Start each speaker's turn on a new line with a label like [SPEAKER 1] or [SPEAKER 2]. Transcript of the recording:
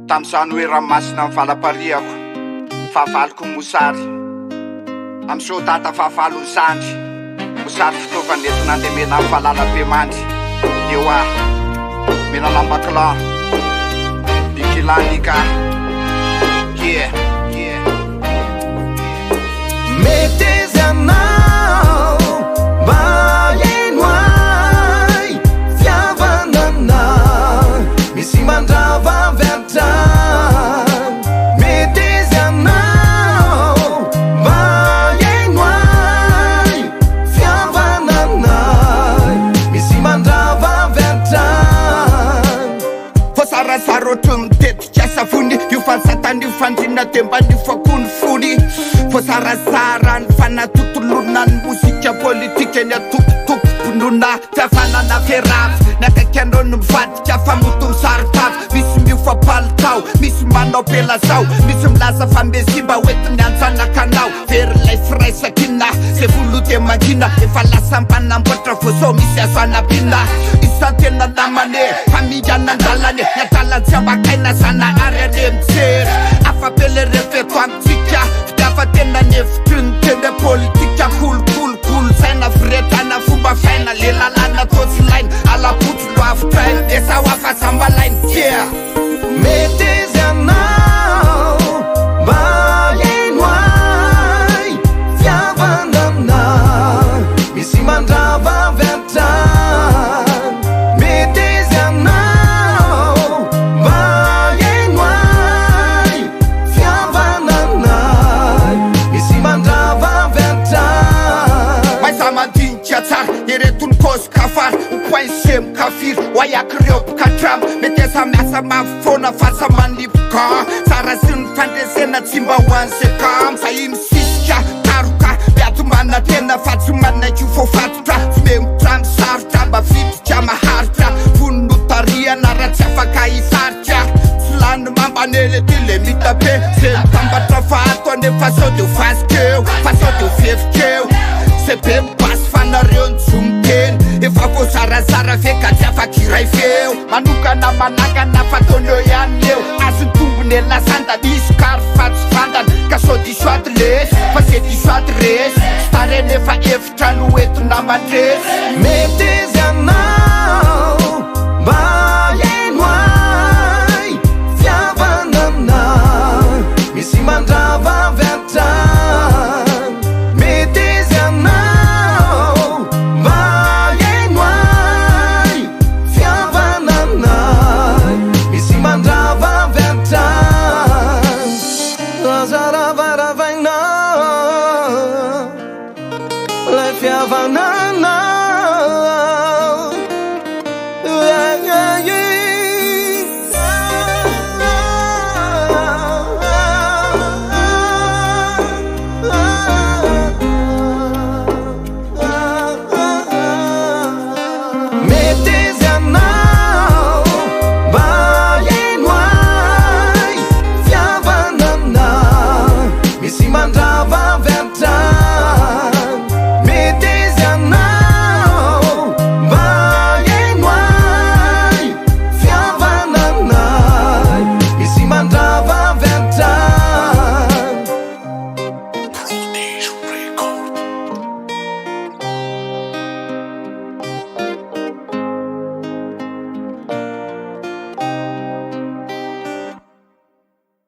[SPEAKER 1] Tam'izany hoe ranomasina amin'ny valapariako fahavaloko mosary amin'ny so tata fahavalony sandry mosary fitaovana entina andemena amin'ny falala-be mandry eo mena lambakila ny killah nika
[SPEAKER 2] Mettez anao baenoai fiavanana misy mandrava vertan Mettez anao baenoai fiavanana misy mandrava vertan
[SPEAKER 1] Voazarazara ohatry mitetika savony io fansatany io fandrina demba ny fakony fony Voazarazara ny fanatotolona ny mozika politika ny atopotopoponona fiavanana ferafy ny akaiky anao ny mivadika famoto misarotavy misy miofapalitao misy manao pelazao misy milaza famesimba hoentiny anjanakanao very lay firaisakina zay volo de mangina efa lasa mpanamboatra vozao misy azo anabina isantena namane famianandalane niadalantsy ambakaina zanahary ane mijery afapelerefeto amitsika Dafa tena nevitry ny tena politika kolokolokolo saina viretrana fomba faina le lalana totsilaina alapotro loavitrainy desa hoafazambalainy tia
[SPEAKER 2] Mettez anao baenoai fiavanana misy mandrava vertan Mettez anao baenoai fiavanana misy mandrava vertan
[SPEAKER 1] Maiza mandinika tsara eretony kozy kafary upoaisemo kafiry oayaky reo bokatramo meteza miasa mafona fasa manipoka tsara sy ny fandresena tsy mba hoansekam zay misisika taroka miato manatena fa tsy manaiky fofatotra tsy memotra misarotra mba fiditra maharitra vononotariana raha tsy afaka hisaritra tsy lany mambanele ty le mitabe zay mitambatra fahato anefa sao de vasikeo fa sao de vevikeo zay be mibasy fanareo ny zomiteny efa voazarazara ve ka tsy afakiray feo manokana manakana fataoneo ihany eo azony tombony elasanda misy kary fa tsy fantana ka sao disoady lesy fa se disoady resy sy tare nefa efitra no entina mandresy
[SPEAKER 2] Mettez